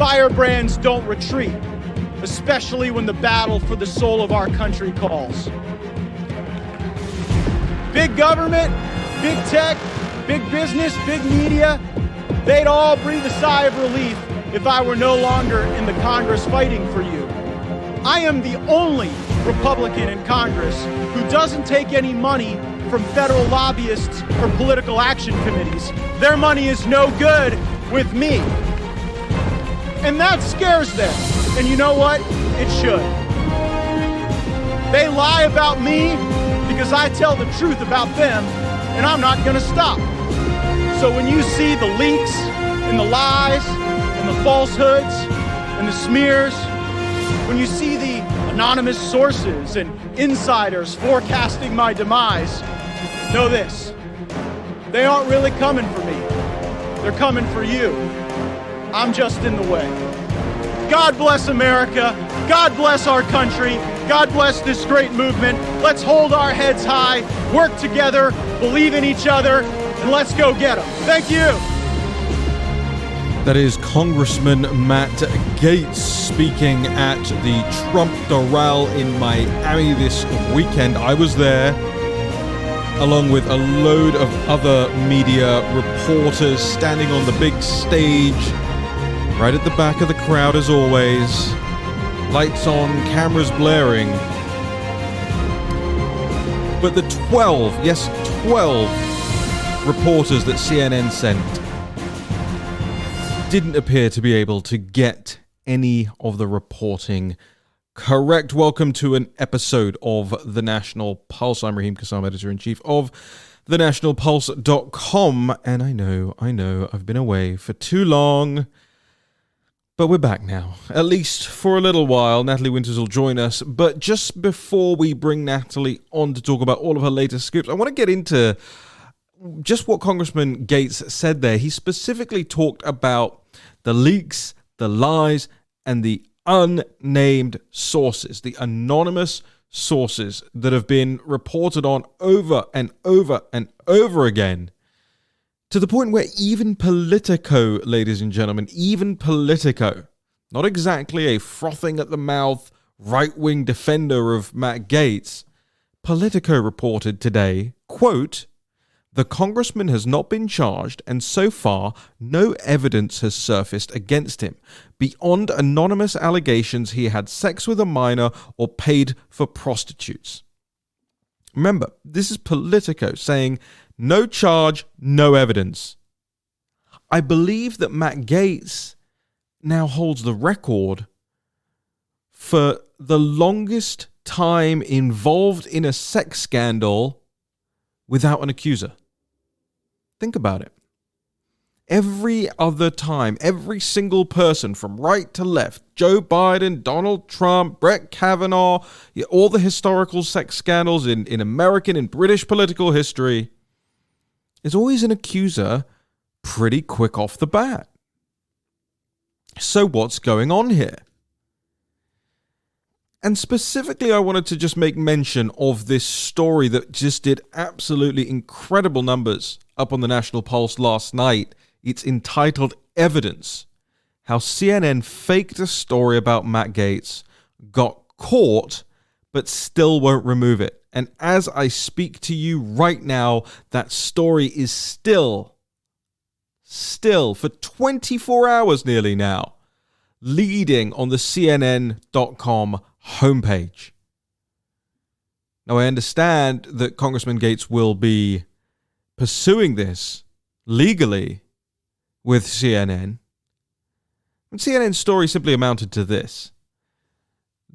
Firebrands don't retreat, especially when the battle for the soul of our country calls. Big government, big tech, big business, big media, they'd all breathe a sigh of relief if I were no longer in the Congress fighting for you. I am the only Republican in Congress who doesn't take any money from federal lobbyists or political action committees. Their money is no good with me. And that scares them. And you know what? It should. They lie about me because I tell the truth about them, and I'm not going to stop. So when you see the leaks and the lies and the falsehoods and the smears, when you see the anonymous sources and insiders forecasting my demise, know this: they aren't really coming for me. They're coming for you. I'm just in the way. God bless America. God bless our country. God bless this great movement. Let's hold our heads high, work together, believe in each other, and let's go get them. Thank you. That is Congressman Matt Gaetz speaking at the Trump Doral in Miami this weekend. I was there, along with a load of other media reporters standing on the big stage, right at the back of the crowd as always. Lights on, cameras blaring. But the 12 reporters that CNN sent didn't appear to be able to get any of the reporting correct. Welcome to an episode of The National Pulse. I'm Raheem Kassam, editor-in-chief of thenationalpulse.com. And I know, I've been away for too long. But we're back now, at least for a little while. Natalie Winters will join us. But just before we bring Natalie on to talk about all of her latest scoops, I want to get into just what Congressman Gaetz said there. He specifically talked about the leaks, the lies, and the unnamed sources, the anonymous sources that have been reported on over and over and over again, to the point where even Politico, ladies and gentlemen, even Politico, not exactly a frothing at the mouth right-wing defender of Matt Gaetz, Politico reported today, quote, "The congressman has not been charged, and so far, no evidence has surfaced against him, beyond anonymous allegations he had sex with a minor or paid for prostitutes." Remember, this is Politico saying, no charge, no evidence. I believe that Matt Gaetz now holds the record for the longest time involved in a sex scandal without an accuser. Think about it. Every other time, every single person from right to left, Joe Biden, Donald Trump, Brett Kavanaugh, all the historical sex scandals in American and British political history, there's always an accuser pretty quick off the bat. So what's going on here? And specifically, I wanted to just make mention of this story that just did absolutely incredible numbers up on the National Pulse last night. It's entitled Evidence: How CNN Faked a Story About Matt Gaetz, Got Caught, but Still Won't Remove It. And as I speak to you right now, that story is still for 24 hours nearly now, leading on the CNN.com homepage. Now, I understand that Congressman Gaetz will be pursuing this legally with CNN. And CNN's story simply amounted to this: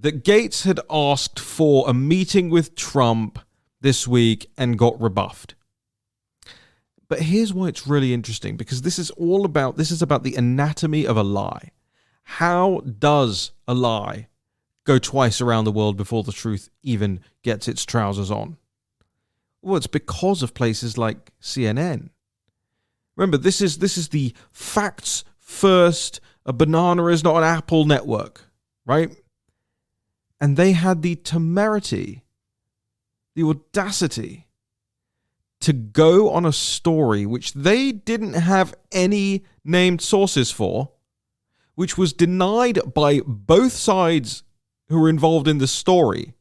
that Gaetz had asked for a meeting with Trump this week and got rebuffed. But here's why it's really interesting, because this is about the anatomy of a lie. How does a lie go twice around the world before the truth even gets its trousers on? Well, it's because of places like CNN. Remember, this is the facts first, a banana is not an apple network, right? And they had the temerity, the audacity to go on a story which they didn't have any named sources for, which was denied by both sides who were involved in the story.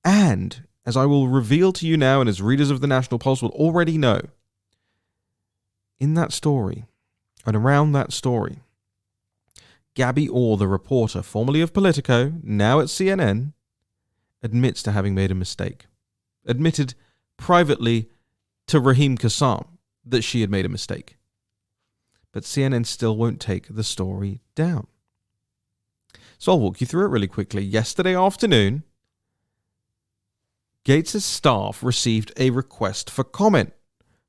And, as I will reveal to you now, and as readers of the National Pulse will already know, in that story, and around that story, Gabby Orr, the reporter, formerly of Politico, now at CNN, admits to having made a mistake. Admitted privately to Raheem Kassam that she had made a mistake. But CNN still won't take the story down. So I'll walk you through it really quickly. Yesterday afternoon, Gaetz' staff received a request for comment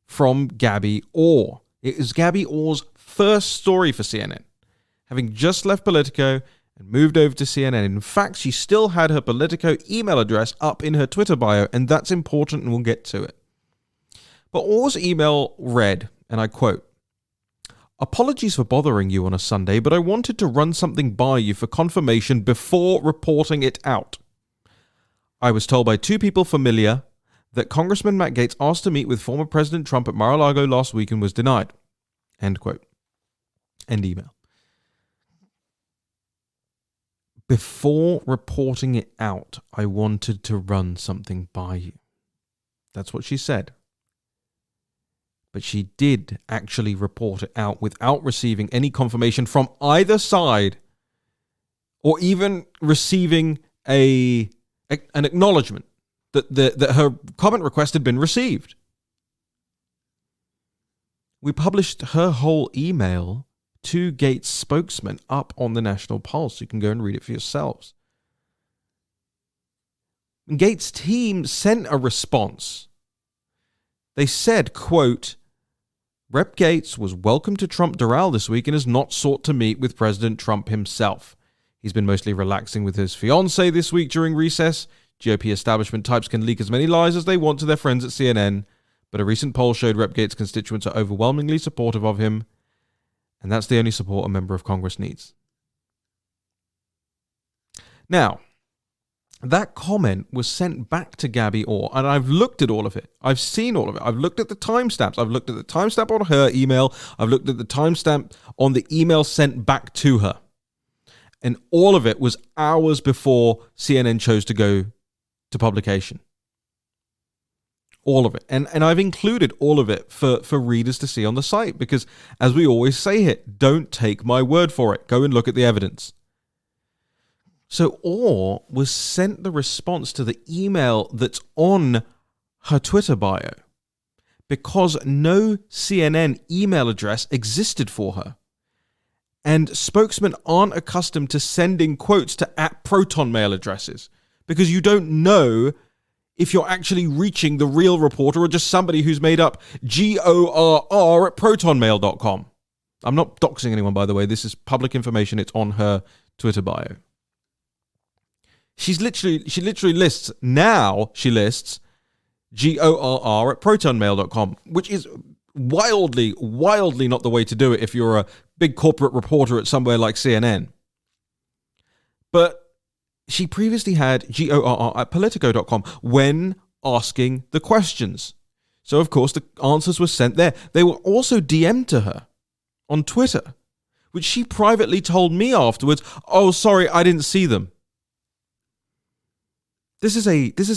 from Gabby Orr. It is Gabby Orr's first story for CNN, having just left Politico and moved over to CNN. In fact, she still had her Politico email address up in her Twitter bio, and that's important, and we'll get to it. But Orr's email read, and I quote, "Apologies for bothering you on a Sunday, but I wanted to run something by you for confirmation before reporting it out. I was told by two people familiar that Congressman Matt Gaetz asked to meet with former President Trump at Mar-a-Lago last week and was denied." End quote. End email. Before reporting it out, I wanted to run something by you. That's what she said. But she did actually report it out without receiving any confirmation from either side or even receiving an acknowledgement that her comment request had been received. We published her whole email to Gaetz' spokesman up on the National Pulse. You can go and read it for yourselves. Gaetz' team sent a response. They said, quote, "Rep Gaetz was welcome to Trump Doral this week and has not sought to meet with President Trump himself. He's been mostly relaxing with his fiancée this week during recess. GOP establishment types can leak as many lies as they want to their friends at CNN, but a recent poll showed Rep Gaetz' constituents are overwhelmingly supportive of him, and that's the only support a member of Congress needs." Now, that comment was sent back to Gabby Orr, and I've looked at all of it. I've seen all of it. I've looked at the timestamps. I've looked at the timestamp on her email. I've looked at the timestamp on the email sent back to her. And all of it was hours before CNN chose to go to publication. All of it. And I've included all of it for readers to see on the site because, as we always say here, don't take my word for it. Go and look at the evidence. So Orr was sent the response to the email that's on her Twitter bio because no CNN email address existed for her. And spokesmen aren't accustomed to sending quotes to @Proton mail addresses because you don't know if you're actually reaching the real reporter or just somebody who's made up GORR@protonmail.com. I'm not doxing anyone, by the way. This is public information. It's on her Twitter bio. She literally lists GORR@protonmail.com, which is wildly not the way to do it if you're a big corporate reporter at somewhere like CNN. But she previously had GORR@politico.com when asking the questions. So, of course, the answers were sent there. They were also DM'd to her on Twitter, which she privately told me afterwards, "Oh, sorry, I didn't see them." This is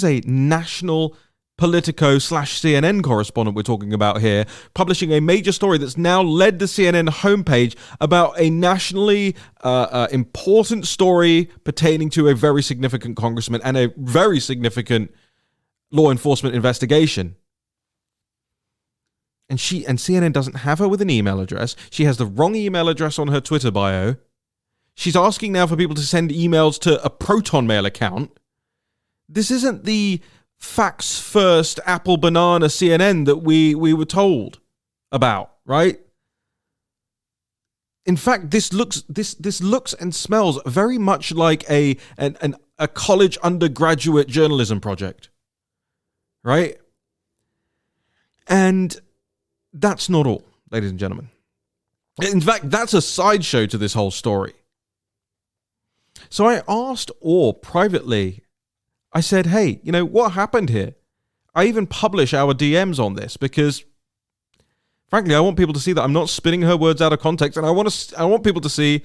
a national Politico/CNN correspondent we're talking about here, publishing a major story that's now led the CNN homepage about a nationally important story pertaining to a very significant congressman and a very significant law enforcement investigation. And CNN doesn't have her with an email address. She has the wrong email address on her Twitter bio. She's asking now for people to send emails to a Proton Mail account. This isn't the facts first apple banana CNN that we were told about, right? In fact, this looks and smells very much like a college undergraduate journalism project, right? And that's not all, ladies and gentlemen. In fact, that's a sideshow to this whole story. So I asked Orr privately, I said, "Hey, what happened here?" I even publish our DMs on this because Frankly, I want people to see that I'm not spinning her words out of context, and I want people to see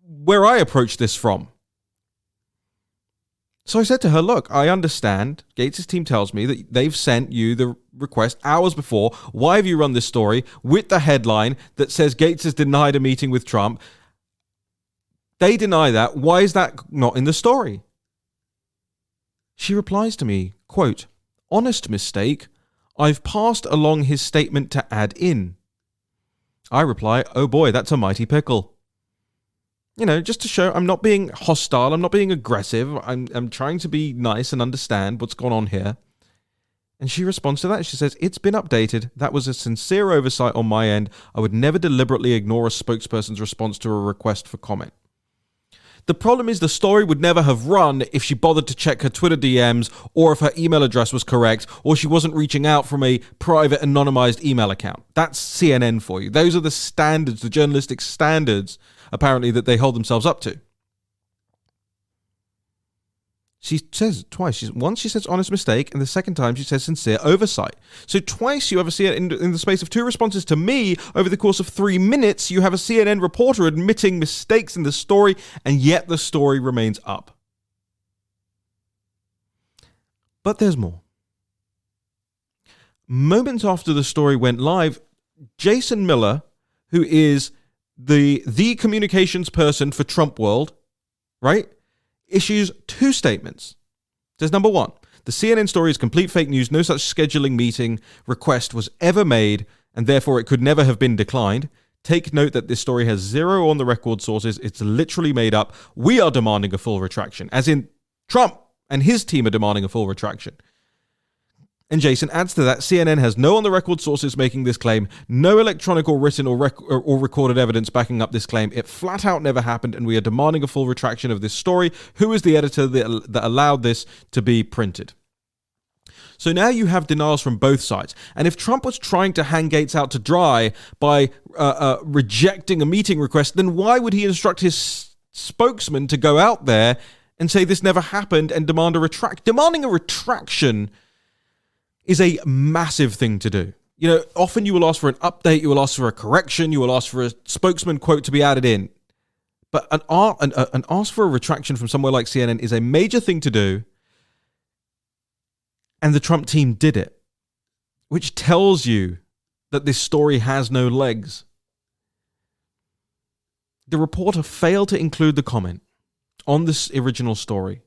where I approach this from. So I said to her, look, I understand. Gaetz' team tells me that they've sent you the request hours before. Why have you run this story with the headline that says Gaetz has denied a meeting with Trump? They deny that. Why is that not in the story? She replies to me, quote, honest mistake. I've passed along his statement to add in. I reply, oh boy, that's a mighty pickle. You know, just to show I'm not being hostile, I'm not being aggressive, I'm trying to be nice and understand what's going on here. And she responds to that. She says, it's been updated. That was a sincere oversight on my end. I would never deliberately ignore a spokesperson's response to a request for comment. The problem is the story would never have run if she bothered to check her Twitter DMs, or if her email address was correct, or she wasn't reaching out from a private anonymized email account. That's CNN for you. Those are the standards, the journalistic standards, apparently, that they hold themselves up to. She says twice. Once she says honest mistake, and the second time she says sincere oversight. So twice you ever see it in the space of two responses to me over the course of 3 minutes. You have a CNN reporter admitting mistakes in the story, and yet the story remains up. But there's more. Moments after the story went live, Jason Miller, who is the communications person for Trump World, right, issues two statements. Says, number one, the CNN story is complete fake news. No such scheduling meeting request was ever made, and therefore it could never have been declined. Take note that this story has zero on the record sources. It's literally made up. We are demanding a full retraction, as in Trump and his team are demanding a full retraction. And Jason adds to that, CNN has no on-the-record sources making this claim, no electronic or written or recorded evidence backing up this claim. It flat out never happened, and we are demanding a full retraction of this story. Who is the editor that allowed this to be printed? So now you have denials from both sides. And if Trump was trying to hang Gaetz out to dry by rejecting a meeting request, then why would he instruct his spokesman to go out there and say this never happened and demand a retraction? Demanding a retraction is a massive thing to do. You know, often you will ask for an update, you will ask for a correction, you will ask for a spokesman quote to be added in. But an ask for a retraction from somewhere like CNN is a major thing to do, and the Trump team did it, which tells you that this story has no legs. The reporter failed to include the comment on this original story,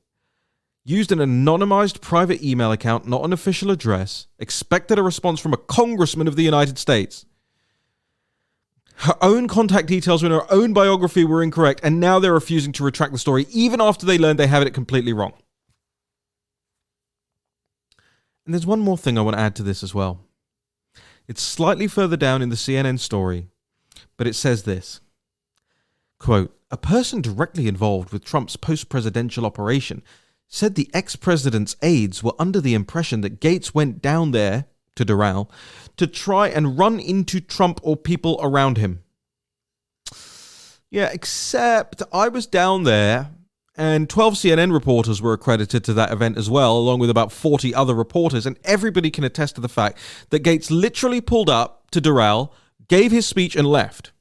used an anonymized private email account, not an official address, expected a response from a congressman of the United States. Her own contact details in her own biography were incorrect, and now they're refusing to retract the story, even after they learned they have it completely wrong. And there's one more thing I want to add to this as well. It's slightly further down in the CNN story, but it says this, quote, a person directly involved with Trump's post-presidential operation said the ex-president's aides were under the impression that Gaetz went down there, to Doral, to try and run into Trump or people around him. Yeah, except I was down there, and 12 CNN reporters were accredited to that event as well, along with about 40 other reporters, and everybody can attest to the fact that Gaetz literally pulled up to Doral, gave his speech, and left.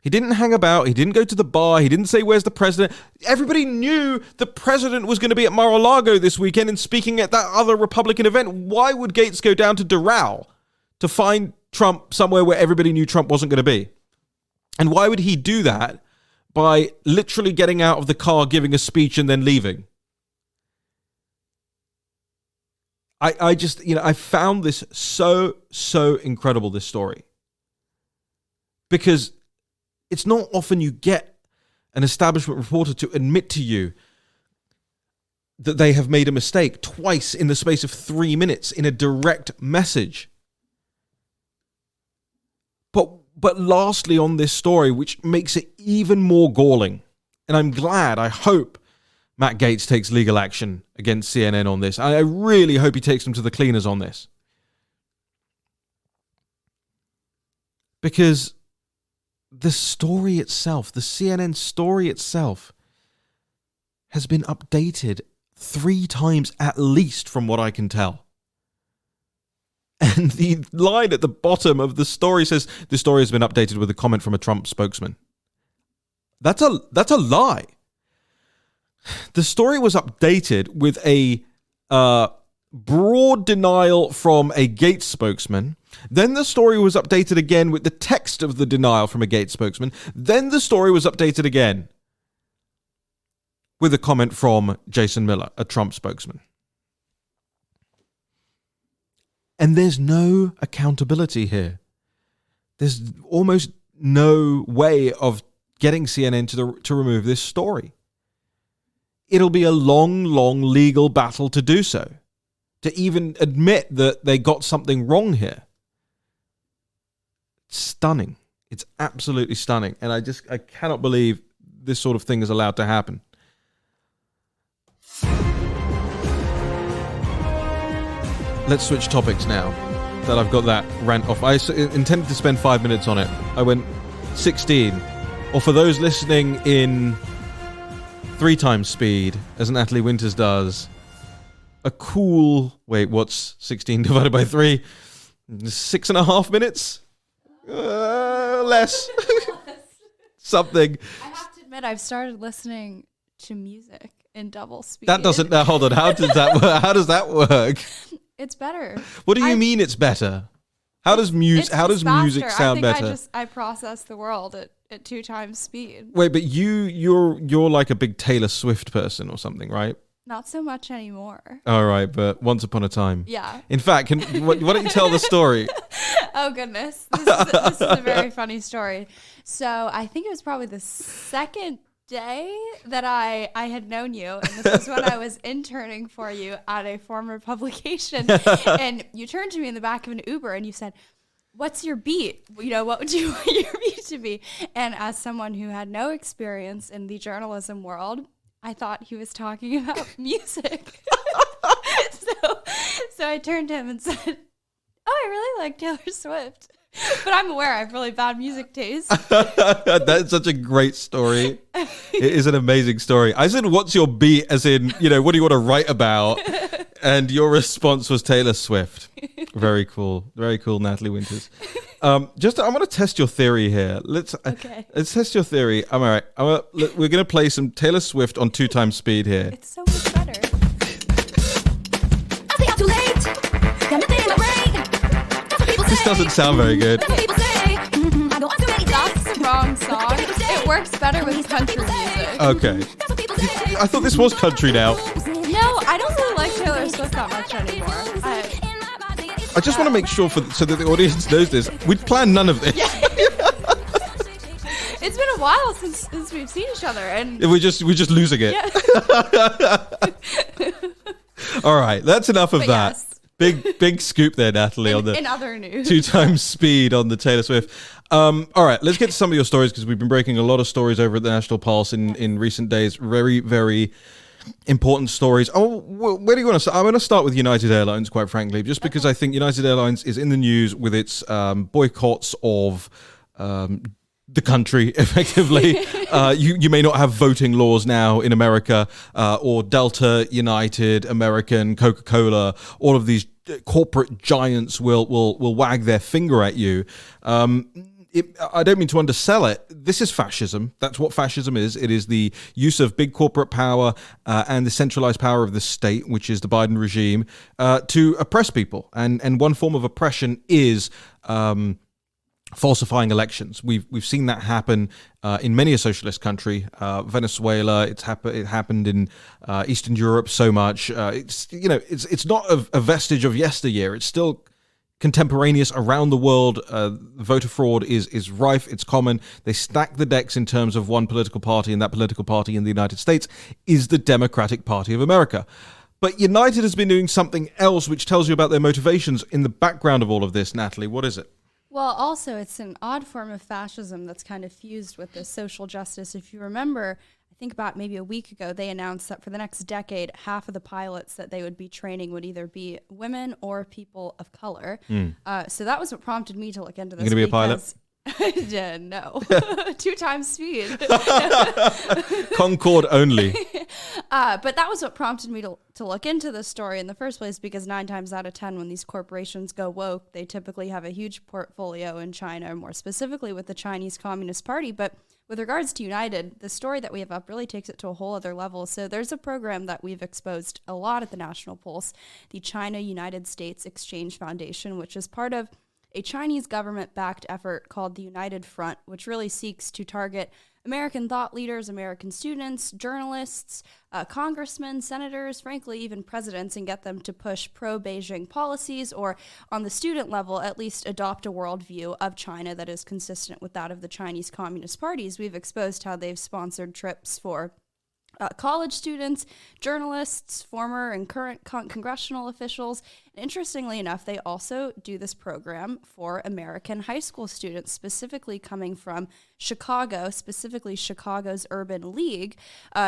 He didn't hang about. He didn't go to the bar. He didn't say, where's the president? Everybody knew the president was going to be at Mar-a-Lago this weekend and speaking at that other Republican event. Why would Gaetz go down to Doral to find Trump somewhere where everybody knew Trump wasn't going to be? And why would he do that by literally getting out of the car, giving a speech, and then leaving? I just, I found this so incredible, this story. Because it's not often you get an establishment reporter to admit to you that they have made a mistake twice in the space of 3 minutes in a direct message. But lastly on this story, which makes it even more galling, and I hope Matt Gaetz takes legal action against CNN on this. I really hope he takes them to the cleaners on this. Because the story itself, the CNN story itself, has been updated 3 times at least from what I can tell. And the line at the bottom of the story says, "This story has been updated with a comment from a Trump spokesman." That's a lie. The story was updated with a broad denial from a Gaetz spokesman. Then the story was updated again with the text of the denial from a Gaetz spokesman. Then the story was updated again with a comment from Jason Miller, a Trump spokesman. And there's no accountability here. There's almost no way of getting CNN to remove this story. It'll be a long, long legal battle to do so, to even admit that they got something wrong here. It's stunning. It's absolutely stunning. And I cannot believe this sort of thing is allowed to happen. Let's switch topics now that I've got that rant off. I intended to spend 5 minutes on it. I went 16. Or for those listening in 3 times speed, as Natalie Winters does, a cool... Wait, what's 16 divided by 3? 6.5 minutes? Less. Something. I have to admit, I've started listening to music in double speed. That doesn't... hold on. How does that work? It's better. What do you mean it's better? How does music sound better? I process the world at 2 times speed. Wait, but you're like a big Taylor Swift person or something, right? Not so much anymore. All right, but once upon a time. Yeah. In fact, why don't you tell the story? Oh, goodness. This is a very funny story. So I think it was probably the second day that I had known you, and this was when I was interning for you at a former publication, and you turned to me in the back of an Uber and you said, "What's your beat? What would you want your beat to be?" And as someone who had no experience in the journalism world, I thought he was talking about music. So I turned to him and said, "Oh, I really like Taylor Swift. But I'm aware I have really bad music taste." That's such a great story. It is an amazing story. I said, "What's your beat?" As in, what do you want to write about? And your response was Taylor Swift. Very cool. Very cool, Natalie Winters. I want to test your theory here. Let's test your theory. I'm all right. We're going to play some Taylor Swift on 2 times speed here. It's so much better. I think I'm too late. Got nothing in my brain. That's what people say. This doesn't sound very good. That's what people say. I go on too many That's the wrong song. It works better with country music. Okay. That's what people say. I thought this was country now. No, I don't really like Taylor Swift that much anymore. I just want to make sure so that the audience knows this. We'd planned none of this. It's been a while since we've seen each other, and We're just losing it. Yeah. All right, that's enough of that. Yes. Big scoop there, Natalie, on the in other news. 2 times speed on the Taylor Swift. All right, let's get to some of your stories, because we've been breaking a lot of stories over at the National Pulse in recent days. Very, very important stories. Oh, where do you want to start? I want to start with United Airlines, quite frankly, just because I think United Airlines is in the news with its boycotts of the country, effectively. You may not have voting laws now in America, or Delta, United, American, Coca-Cola, all of these corporate giants will wag their finger at you. I don't mean to undersell it. This is fascism. That's what fascism is. It is the use of big corporate power and the centralized power of the state, which is the Biden regime, to oppress people. And one form of oppression is falsifying elections. We've seen that happen in many a socialist country. Venezuela. It happened in Eastern Europe so much. It's not a vestige of yesteryear. It's still contemporaneous around the world. Voter fraud is rife. It's common. They stack the decks in terms of one political party, and that political party in the United States is the Democratic Party of America. But United has been doing something else, which tells you about their motivations in the background of all of this. Natalie, what is it? Well, also, it's an odd form of fascism that's kind of fused with this social justice. If you remember, I think about maybe a week ago, they announced that for the next decade, half of the pilots that they would be training would either be women or people of color. So that was what prompted me to look into this. You going to be a pilot? Yeah, no. 2 times speed. Concorde only. But that was what prompted me to look into this story in the first place, because 9 times out of 10, when these corporations go woke, they typically have a huge portfolio in China, more specifically with the Chinese Communist Party. But with regards to United, the story that we have up really takes it to a whole other level. So there's a program that we've exposed a lot at the National Pulse, the China United States Exchange Foundation, which is part of a Chinese government-backed effort called the United Front, which really seeks to target American thought leaders, American students, journalists, congressmen, senators, frankly, even presidents, and get them to push pro-Beijing policies, or on the student level, at least adopt a worldview of China that is consistent with that of the Chinese Communist parties. We've exposed how they've sponsored trips for college students, journalists, former and current congressional officials. And interestingly enough, they also do this program for American high school students, specifically coming from Chicago, specifically Chicago's Urban League,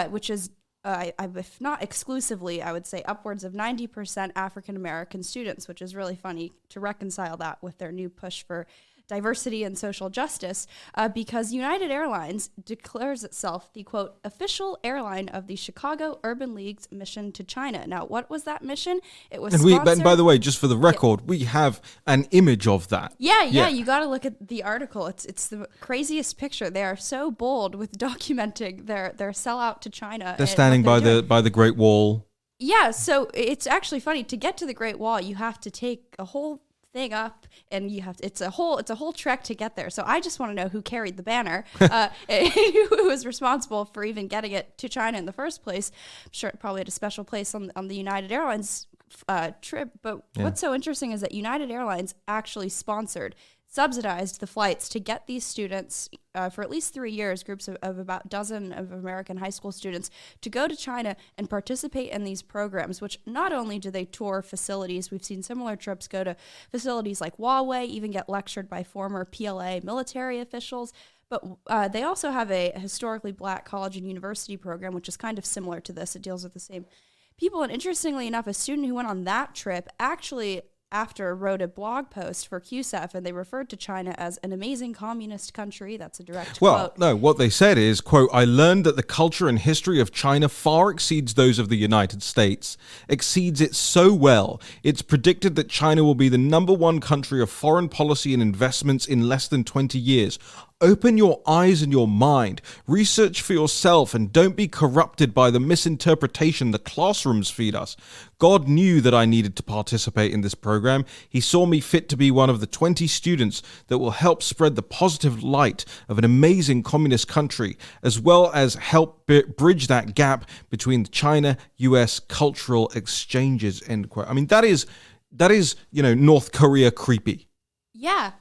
which is, if not exclusively, I would say upwards of 90% African-American students, which is really funny to reconcile that with their new push for diversity and social justice, because United Airlines declares itself the, quote, official airline of the Chicago Urban League's mission to China. Now, what was that mission? It was And by the way, just for the record, we have an image of that. Yeah, you got to look at the article. It's the craziest picture. They are so bold with documenting their sellout to China. They're standing by the Great Wall. Yeah, so it's actually funny. To get to the Great Wall, you have to take a whole thing up, and you have to, it's a whole trek to get there. So I just want to know who carried the banner, who was responsible for even getting it to China in the first place. I'm sure it probably had a special place on the United Airlines trip. But what's so interesting is that United Airlines actually subsidized the flights to get these students for at least 3 years, groups of about a dozen of American high school students, to go to China and participate in these programs, which not only do they tour facilities, we've seen similar trips go to facilities like Huawei, even get lectured by former PLA military officials, but they also have a historically black college and university program, which is kind of similar to this. It deals with the same people. And interestingly enough, a student who went on that trip actually after wrote a blog post for QSEF, and they referred to China as an amazing communist country. That's a direct quote. Well, no, what they said is, quote, I learned that the culture and history of China far exceeds those of the United States, exceeds it so well. It's predicted that China will be the #1 country of foreign policy and investments in less than 20 years. Open your eyes and your mind. Research for yourself and don't be corrupted by the misinterpretation the classrooms feed us. God knew that I needed to participate in this program. He saw me fit to be one of the 20 students that will help spread the positive light of an amazing communist country, as well as help bridge that gap between the China-US cultural exchanges, end quote. I mean, that is, North Korea creepy. Yeah.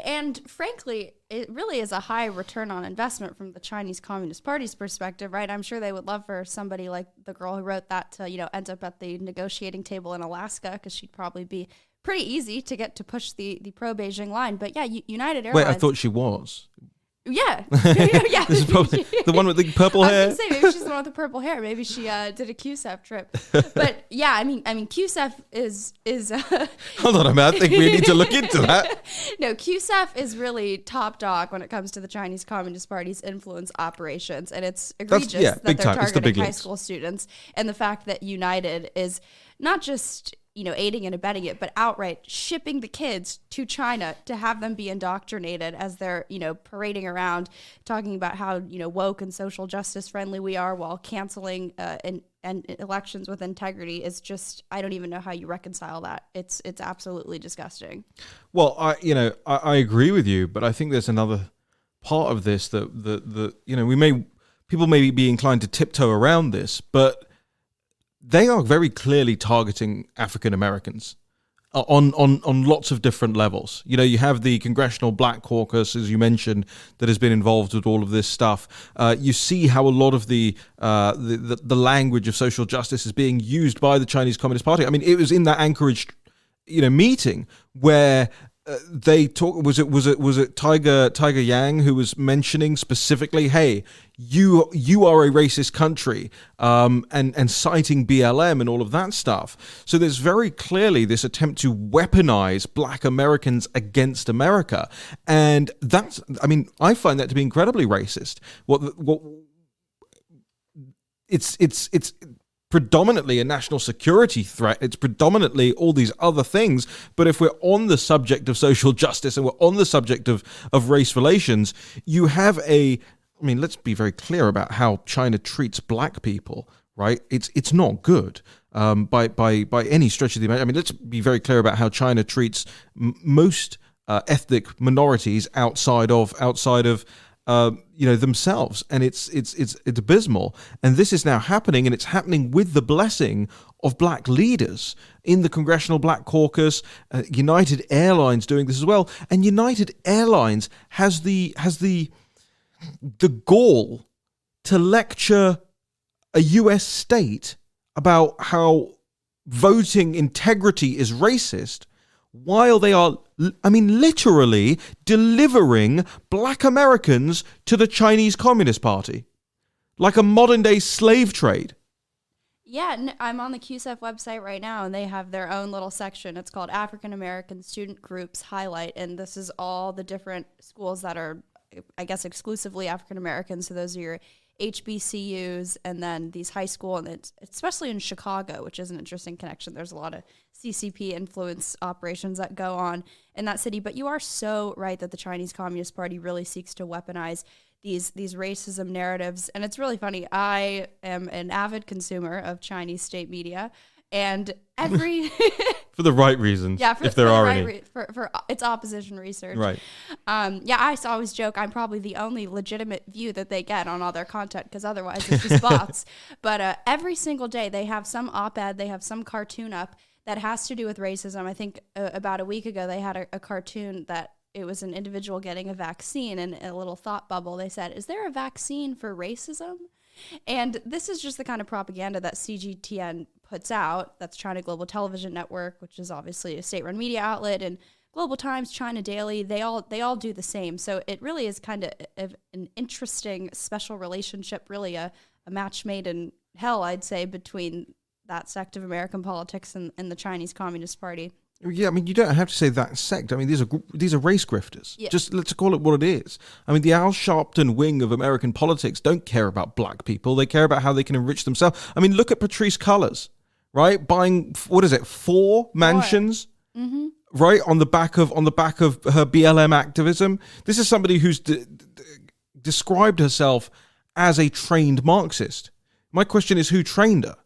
And frankly, it really is a high return on investment from the Chinese Communist Party's perspective, right? I'm sure they would love for somebody like the girl who wrote that to, end up at the negotiating table in Alaska, because she'd probably be pretty easy to get to push the pro-Beijing line. But yeah, United Airlines... Wait, I thought she was. Yeah. Yeah. This is probably the one with the purple hair. I was going to say, maybe she's the one with the purple hair. Maybe she did a QSEF trip. But yeah, I mean, QSEF is Hold on a minute. I think we need to look into that. No, QSEF is really top dog when it comes to the Chinese Communist Party's influence operations. And it's egregious that they're targeting high school students. And the fact that United is not just... aiding and abetting it, but outright shipping the kids to China to have them be indoctrinated as they're, parading around talking about how, woke and social justice friendly we are, while canceling and elections with integrity is just, I don't even know how you reconcile that. It's absolutely disgusting. Well, I agree with you, but I think there's another part of this that people may be inclined to tiptoe around this, but they are very clearly targeting African Americans on lots of different levels. You have the Congressional Black Caucus, as you mentioned, that has been involved with all of this stuff. You see how a lot of the language of social justice is being used by the Chinese Communist Party. I mean, it was in that Anchorage, meeting where they talk. Was it Tiger Yang who was mentioning specifically, hey, you are a racist country, and citing BLM and all of that stuff. So there's very clearly this attempt to weaponize black Americans against America. And I find that to be incredibly racist. It's predominantly a national security threat. It's predominantly all these other things. But if we're on the subject of social justice and we're on the subject of race relations, you have let's be very clear about how China treats black people, right? It's not good by any stretch of the imagination. Let's be very clear about how China treats most ethnic minorities outside of themselves, and it's abysmal. And this is now happening, and it's happening with the blessing of black leaders in the Congressional Black Caucus. United Airlines doing this as well, and United Airlines has the gall to lecture a U.S. state about how voting integrity is racist, while they are, literally delivering black Americans to the Chinese Communist Party, like a modern-day slave trade. Yeah, I'm on the CUSEF website right now, and they have their own little section. It's called African American Student Groups Highlight, and this is all the different schools that are, I guess, exclusively African American. So those are your HBCUs, and then these high school, and it's especially in Chicago, which is an interesting connection. There's a lot of CCP influence operations that go on in that city. But you are so right that the Chinese Communist Party really seeks to weaponize these racism narratives. And it's really funny. I am an avid consumer of Chinese state media, and every for the right reasons, if there are any, for its opposition research, right? I always joke I'm probably the only legitimate view that they get on all their content, because otherwise it's just bots. But every single day they have some op-ed, they have some cartoon up that has to do with racism. I think about a week ago they had a cartoon that it was an individual getting a vaccine, and in a little thought bubble they said, "Is there a vaccine for racism?" And this is just the kind of propaganda that CGTN puts out. That's China Global Television Network, which is obviously a state-run media outlet, and Global Times, China Daily, they all do the same. So it really is kind of an interesting special relationship, really a match made in hell, I'd say, between that sect of American politics and the Chinese Communist Party. Yeah, you don't have to say that sect. These are race grifters. Yeah. Just let's call it what it is. The Al Sharpton wing of American politics don't care about black people. They care about how they can enrich themselves. Look at Patrisse Cullors, right? Buying, 4 mansions, mm-hmm. right, on the back of her BLM activism. This is somebody who's described herself as a trained Marxist. My question is, who trained her?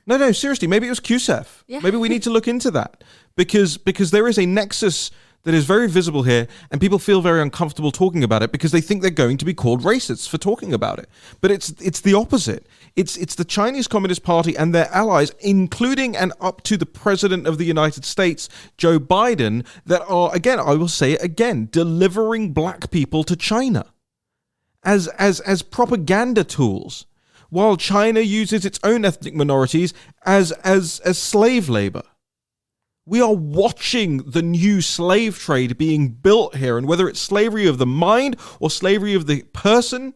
No, seriously, maybe it was CUSEF. Yeah. Maybe we need to look into that, because there is a nexus that is very visible here, and people feel very uncomfortable talking about it because they think they're going to be called racists for talking about it. But it's the opposite. It's the Chinese Communist Party and their allies, including and up to the President of the United States, Joe Biden, that are, again, I will say it again, delivering black people to China as propaganda tools, while China uses its own ethnic minorities as slave labor. We are watching the new slave trade being built here, and whether it's slavery of the mind or slavery of the person,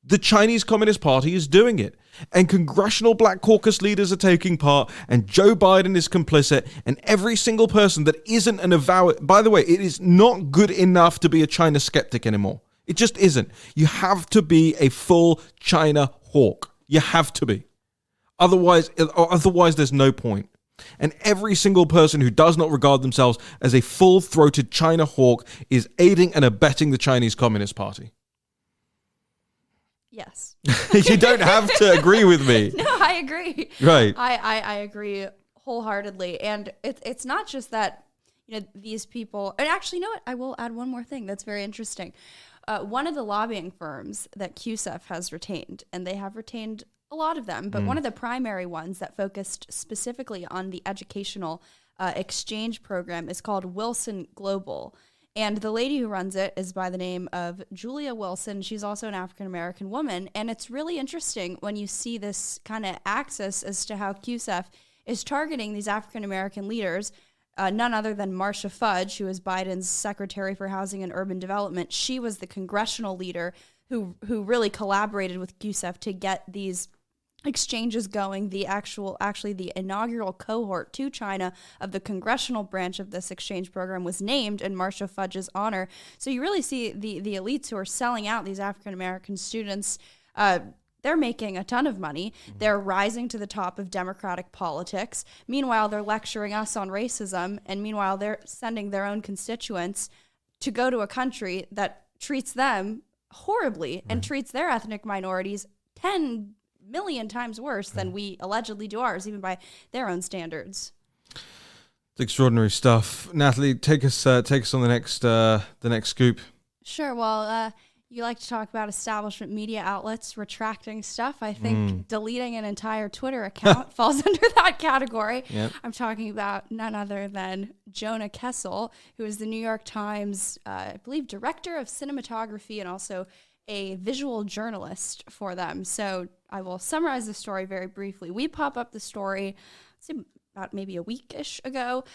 the Chinese Communist Party is doing it. And Congressional Black Caucus leaders are taking part, and Joe Biden is complicit, and every single person that isn't an avowed... By the way, it is not good enough to be a China skeptic anymore. It just isn't. You have to be a full China hawk. You have to be. Otherwise there's no point. And every single person who does not regard themselves as a full-throated China hawk is aiding and abetting the Chinese Communist Party. Yes. You don't have to agree with me. No, I agree. Right. I agree wholeheartedly. And it's not just that, these people... And actually, you know what? I will add one more thing that's very interesting. One of the lobbying firms that CUSEF has retained, and they have retained a lot of them, but one of the primary ones that focused specifically on the educational exchange program is called Wilson Global. And the lady who runs it is by the name of Julia Wilson. She's also an African-American woman. And it's really interesting when you see this kind of axis as to how CUSEF is targeting these African-American leaders. None other than Marcia Fudge, who is Biden's Secretary for Housing and Urban Development. She was the congressional leader who really collaborated with Gusev to get these exchanges going. Actually the inaugural cohort to China of the congressional branch of this exchange program was named in Marcia Fudge's honor. So you really see the elites who are selling out these African American students. They're making a ton of money. They're rising to the top of democratic politics. Meanwhile, they're lecturing us on racism, and meanwhile, they're sending their own constituents to go to a country that treats them horribly and treats their ethnic minorities 10 million times worse than we allegedly do ours, even by their own standards. It's extraordinary stuff. Natalie, take us on the next scoop. Sure. Well, you like to talk about establishment media outlets retracting stuff. I think deleting an entire Twitter account falls under that category. Yep. I'm talking about none other than Jonah Kessel, who is the New York Times, I believe, director of cinematography and also a visual journalist for them. So I will summarize the story very briefly. We pop up the story about maybe a week-ish ago,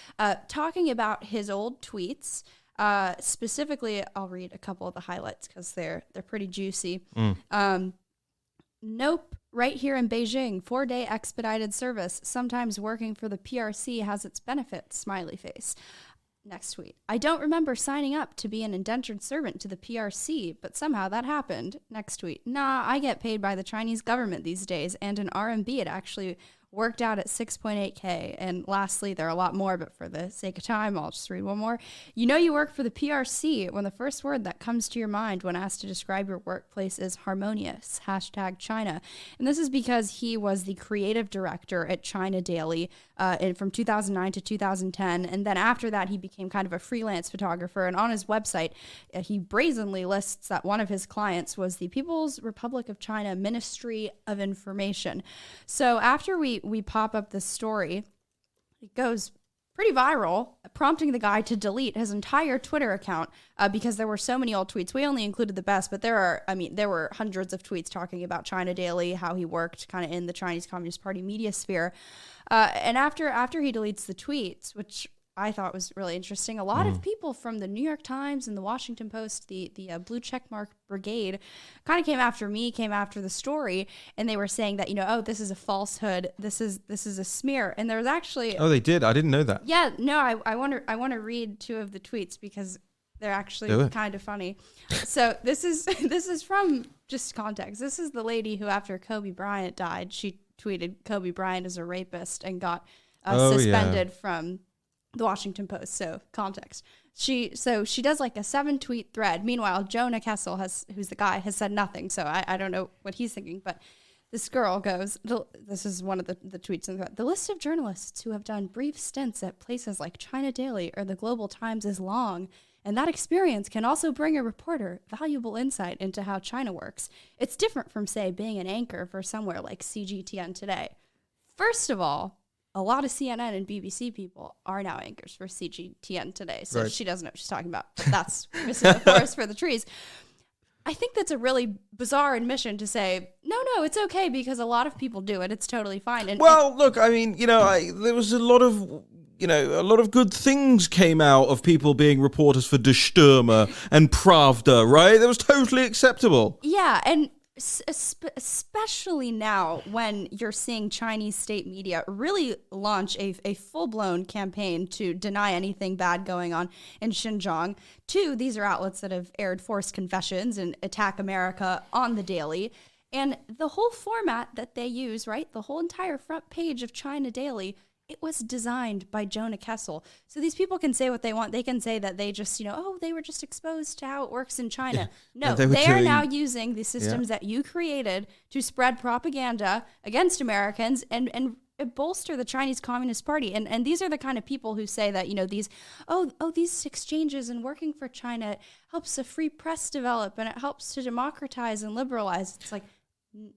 talking about his old tweets. Specifically, I'll read a couple of the highlights because they're pretty juicy. Nope, right here in Beijing, 4-day expedited service. Sometimes working for the PRC has its benefits, smiley face. Next tweet. I don't remember signing up to be an indentured servant to the PRC, but somehow that happened. Next tweet. Nah, I get paid by the Chinese government these days, and in RMB it actually worked out at 6.8K. And lastly, there are a lot more, but for the sake of time, I'll just read one more. You know you work for the PRC when the first word that comes to your mind when asked to describe your workplace is harmonious, #China. And this is because he was the creative director at China Daily from 2009 to 2010. And then after that, he became kind of a freelance photographer. And on his website, he brazenly lists that one of his clients was the People's Republic of China Ministry of Information. So after we pop up this story, it goes pretty viral, prompting the guy to delete his entire Twitter account because there were so many old tweets. We only included the best, but there were hundreds of tweets talking about China Daily, how he worked kind of in the Chinese Communist Party media sphere. And after he deletes the tweets, which I thought was really interesting, a lot of people from the New York Times and the Washington Post, the blue checkmark brigade, kind of came after me, came after the story, and they were saying that, oh, this is a falsehood, this is a smear. And there was actually Oh, they did? I didn't know that. Yeah, no, I want to read two of the tweets because they're actually kind of funny. So this is from just context. This is the lady who, after Kobe Bryant died, she tweeted Kobe Bryant is a rapist and got suspended from the Washington Post. So context. She does like a 7-tweet thread. Meanwhile, Jonah Kessel, who's the guy, has said nothing. So I don't know what he's thinking. But this girl goes, this is one of the tweets in the thread. The list of journalists who have done brief stints at places like China Daily or the Global Times is long. And that experience can also bring a reporter valuable insight into how China works. It's different from, say, being an anchor for somewhere like CGTN Today. First of all, a lot of CNN and BBC people are now anchors for CGTN Today, so she doesn't know what she's talking about. But that's missing the forest for the trees. I think that's a really bizarre admission to say, no, it's okay because a lot of people do it. It's totally fine. And look, I mean, there was a lot of good things came out of people being reporters for Der Stürmer and Pravda, right? That was totally acceptable. Yeah, and especially now when you're seeing Chinese state media really launch a full-blown campaign to deny anything bad going on in Xinjiang. Two, these are outlets that have aired forced confessions and attack America on the daily. And the whole format that they use, right, the whole entire front page of China Daily, it was designed by Jonah Kessel. So these people can say what they want. They can say that they just, they were just exposed to how it works in China. No, they are now using the systems that you created to spread propaganda against Americans and bolster the Chinese Communist Party. And these are the kind of people who say that, these exchanges and working for China helps a free press develop and it helps to democratize and liberalize. It's like,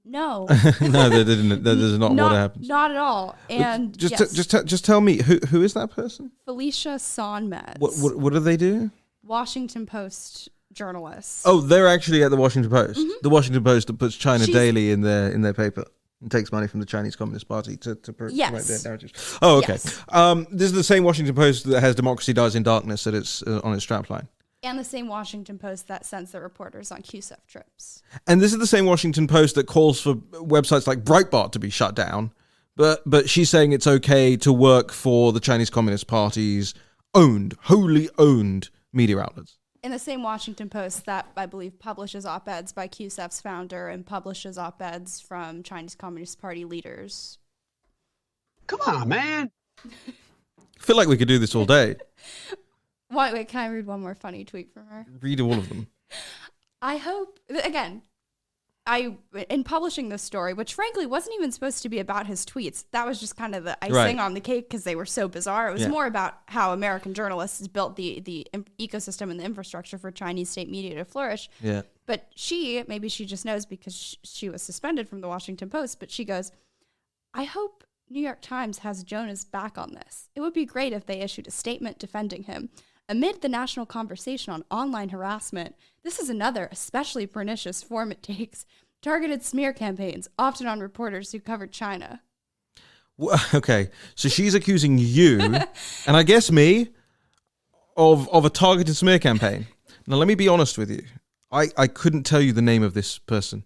no. No, that is not what happens. Not at all. And just tell me who is that person? Felicia Sonmez. What do they do? Washington Post journalists. Oh, they're actually at the Washington Post. Mm-hmm. The Washington Post that puts China Daily in their paper and takes money from the Chinese Communist Party to promote their narratives. Oh, okay. Yes. This is the same Washington Post that has "Democracy Dies in Darkness" on its strapline. And the same Washington Post that sends the reporters on QSEF trips. And this is the same Washington Post that calls for websites like Breitbart to be shut down. But she's saying it's okay to work for the Chinese Communist Party's wholly owned media outlets. In the same Washington Post that I believe publishes op-eds by QSEF's founder and publishes op-eds from Chinese Communist Party leaders. Come on, man. I feel like we could do this all day. Wait, can I read one more funny tweet from her? Read all of them. I hope, again, in publishing this story, which frankly wasn't even supposed to be about his tweets, that was just kind of the icing on the cake because they were so bizarre. It was more about how American journalists built the ecosystem and the infrastructure for Chinese state media to flourish. Yeah. But maybe she just knows because she was suspended from the Washington Post, but she goes, I hope New York Times has Jonah's back on this. It would be great if they issued a statement defending him. Amid the national conversation on online harassment, this is another especially pernicious form it takes. Targeted smear campaigns, often on reporters who covered China. Well, okay, so she's accusing you, and I guess me, of a targeted smear campaign. Now, let me be honest with you. I couldn't tell you the name of this person.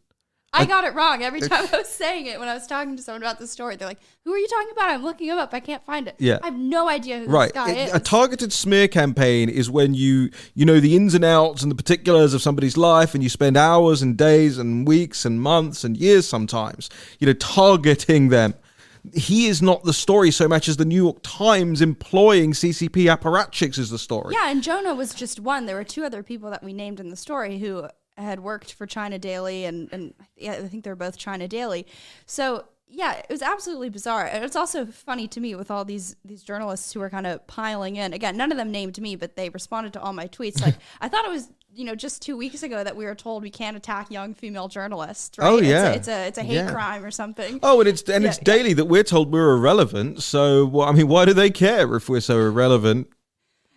I got it wrong every time I was saying it when I was talking to someone about the story. They're like, who are you talking about? I'm looking him up. I can't find it. Yeah. I have no idea who this guy is. A targeted smear campaign is when you know the ins and outs and the particulars of somebody's life, and you spend hours and days and weeks and months and years sometimes, targeting them. He is not the story so much as the New York Times employing CCP apparatchiks is the story. Yeah, and Jonah was just one. There were two other people that we named in the story who had worked for China Daily, and I think they're both China Daily. So yeah, it was absolutely bizarre. And it's also funny to me with all these journalists who are kind of piling in. Again, none of them named me, but they responded to all my tweets. Like, I thought it was, just 2 weeks ago that we were told we can't attack young female journalists, right? Oh, yeah. It's a hate crime or something. Oh, and it's daily that we're told we're irrelevant. So, why do they care if we're so irrelevant?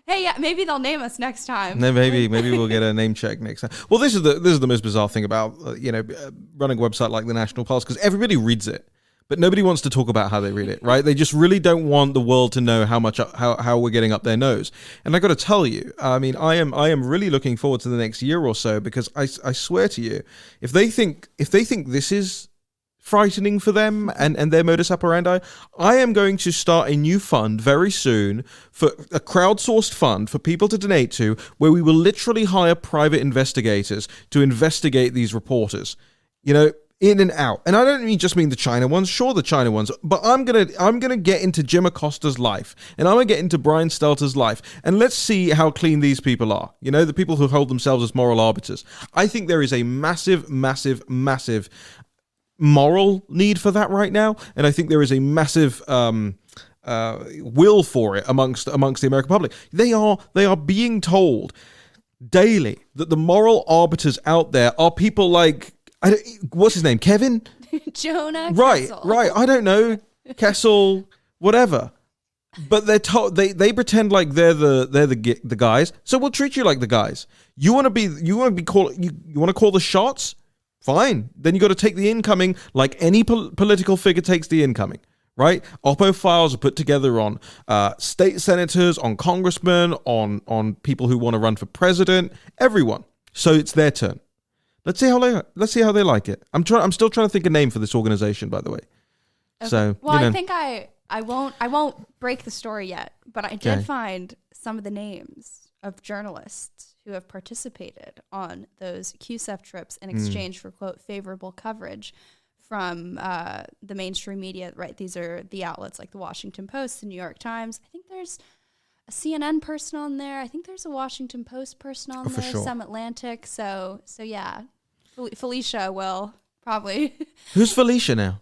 Hey, yeah, maybe they'll name us next time. Then maybe we'll get a name check next time. Well, this is the most bizarre thing about running a website like the National Pulse, because everybody reads it, but nobody wants to talk about how they read it, right? They just really don't want the world to know how we're getting up their nose. And I got to tell you, I am really looking forward to the next year or so, because I swear to you, if they think this is frightening for them and their modus operandi, I am going to start a new fund very soon, for a crowdsourced fund for people to donate to, where we will literally hire private investigators to investigate these reporters, in and out. And I don't just mean the China ones, sure, the China ones, but I'm gonna get into Jim Acosta's life, and I'm gonna get into Brian Stelter's life, and let's see how clean these people are. The people who hold themselves as moral arbiters. I think there is a massive, massive, massive moral need for that right now, and I think there is a massive will for it amongst the American public. They are being told daily that the moral arbiters out there are people like, what's his name, Kevin? Jonah Kessel. Right. I don't know, Kessel, whatever. But they're told they pretend like they're the guys. So we'll treat you like the guys. You want to call the shots? Fine. Then you got to take the incoming like any political figure takes the incoming, right? Oppo files are put together on state senators, on congressmen, on people who want to run for president, everyone. So it's their turn. Let's see how they like it. I'm still trying to think a name for this organization, by the way. Okay. So I think I won't break the story yet, but I did find some of the names of journalists who have participated on those QSEF trips in exchange for, quote, favorable coverage from the mainstream media, right? These are the outlets like the Washington Post, the New York Times. I think there's a CNN person on there. I think there's a Washington Post person on there, sure. some Atlantic. So yeah, Felicia will probably. Who's Felicia now?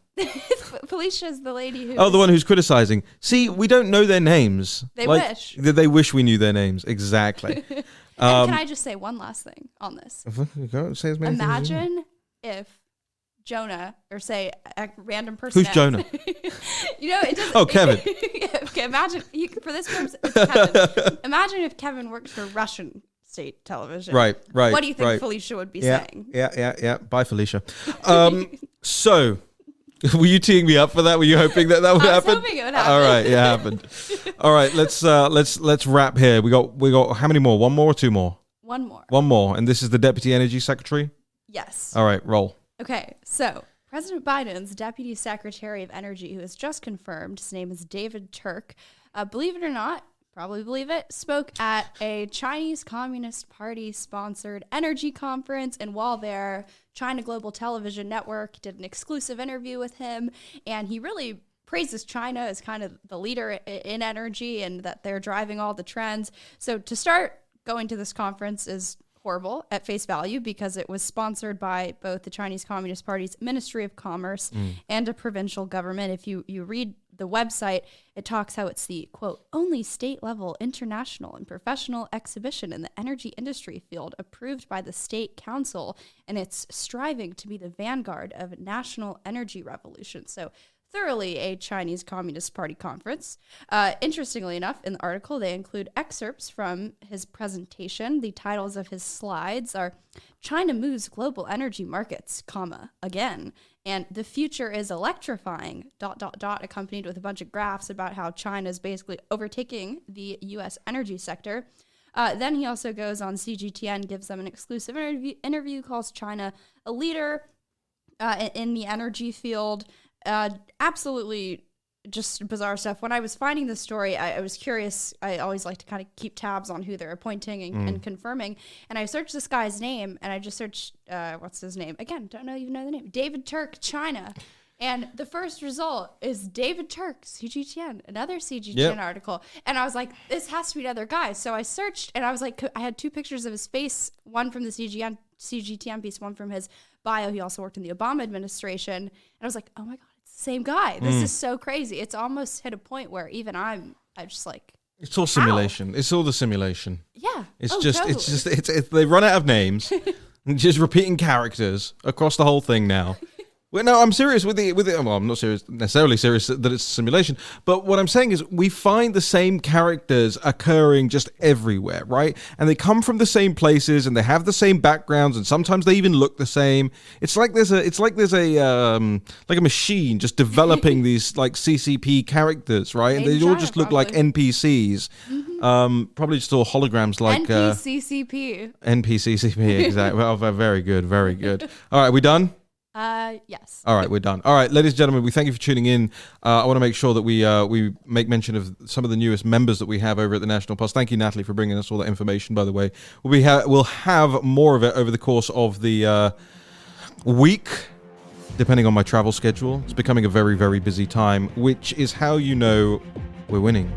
Felicia's the lady who. Oh, the one who's criticizing. See, we don't know their names. They wish. They wish we knew their names. Exactly. Can I just say one last thing on this? Say as many Imagine if Jonah, or say a random person. Who's Jonah? It doesn't. Oh, Kevin. Okay, imagine for this purpose, it's Kevin. Imagine if Kevin worked for Russian state television. Right. What do you think Felicia would be saying? Yeah. Bye, Felicia. So. Were you teeing me up for that? Were you hoping that would happen? I was hoping it would happen. All right, it happened. All right, let's wrap here. We got how many more? One more or two more? One more. One more. And this is the Deputy Energy Secretary? Yes. All right, roll. Okay, so President Biden's Deputy Secretary of Energy, who has just confirmed, his name is David Turk, believe it or not, probably believe it, spoke at a Chinese Communist Party sponsored energy conference. And while there, China Global Television Network did an exclusive interview with him. And he really praises China as kind of the leader in energy and that they're driving all the trends. So to start, going to this conference is horrible at face value because it was sponsored by both the Chinese Communist Party's Ministry of Commerce and a provincial government. If you read the website, it talks how it's the, quote, only state-level international and professional exhibition in the energy industry field approved by the state council, and it's striving to be the vanguard of national energy revolution. So thoroughly a Chinese Communist Party conference. Interestingly enough, in the article, they include excerpts from his presentation. The titles of his slides are China Moves Global Energy Markets, again, and The Future is Electrifying, ... accompanied with a bunch of graphs about how China is basically overtaking the U.S. energy sector. Then he also goes on CGTN, gives them an exclusive interview, calls China a leader in the energy field. Absolutely just bizarre stuff. When I was finding this story, I was curious. I always like to kind of keep tabs on who they're appointing and confirming. And I searched this guy's name, and I just searched, what's his name? Again, don't know even know the name. David Turk, China. And the first result is David Turk, CGTN, another CGTN article. And I was like, this has to be another guy. So I searched, and I was like, I had two pictures of his face, one from the CGTN piece, one from his bio. He also worked in the Obama administration. And I was like, oh my God, it's the same guy. This is so crazy. It's almost hit a point where even I'm just like, it's all simulation. It's all the simulation. yeah. It's they run out of names and just repeating characters across the whole thing now. Well, no, I'm serious with it. Well, I'm not necessarily serious that it's a simulation, but what I'm saying is we find the same characters occurring just everywhere, right? And they come from the same places, and they have the same backgrounds, and sometimes they even look the same. It's like there's a machine just developing these like CCP characters, right? And they all just look like NPCs. Probably just all holograms like NPCCP. NPCCP, exactly. Well, very good, very good. All right, we done? Yes. All right, we're done. All right, ladies and gentlemen, we thank you for tuning in. I want to make sure that we make mention of some of the newest members that we have over at the National Pulse. Thank you, Natalie, for bringing us all that information, by the way. We'll have more of it over the course of the week, depending on my travel schedule. It's becoming a very, very busy time, which is how you know we're winning.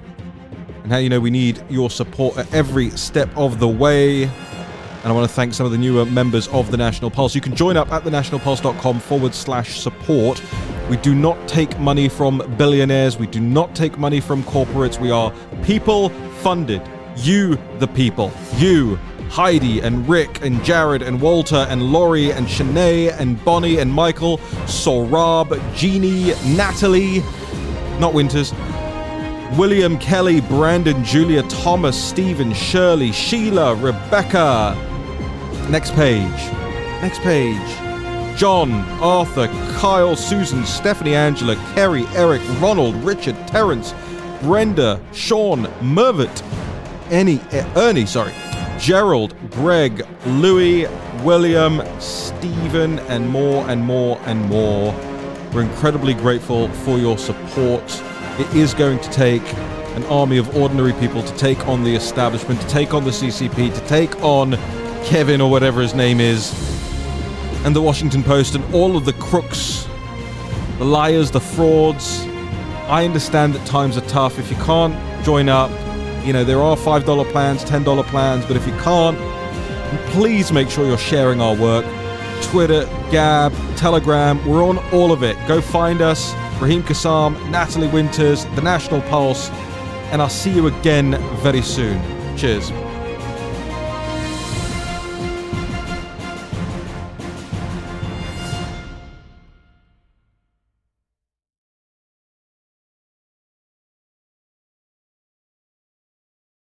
And how you know we need your support at every step of the way. And I want to thank some of the newer members of the National Pulse. You can join up at thenationalpulse.com/support. We do not take money from billionaires. We do not take money from corporates. We are people funded. You, the people. You, Heidi and Rick and Jared and Walter and Laurie and Shanae and Bonnie and Michael, Sorab, Jeannie, Natalie, not Winters, William, Kelly, Brandon, Julia, Thomas, Stephen, Shirley, Sheila, Rebecca. Next page. John, Arthur, Kyle, Susan, Stephanie, Angela, Kerry, Eric, Ronald, Richard, Terrence, Brenda, Sean, Mervit, Ernie, Gerald, Greg, Louis, William, Stephen, and more and more and more. We're incredibly grateful for your support. It is going to take an army of ordinary people to take on the establishment, to take on the CCP, to take on Kevin or whatever his name is, and the Washington Post, and all of the crooks, the liars, the frauds. I understand that times are tough. If you can't join up, there are $5 plans, $10 plans, but if you can't, please make sure you're sharing our work. Twitter, Gab, Telegram, we're on all of it. Go find us. Raheem Kassam, Natalie Winters, The National Pulse, and I'll see you again very soon. Cheers.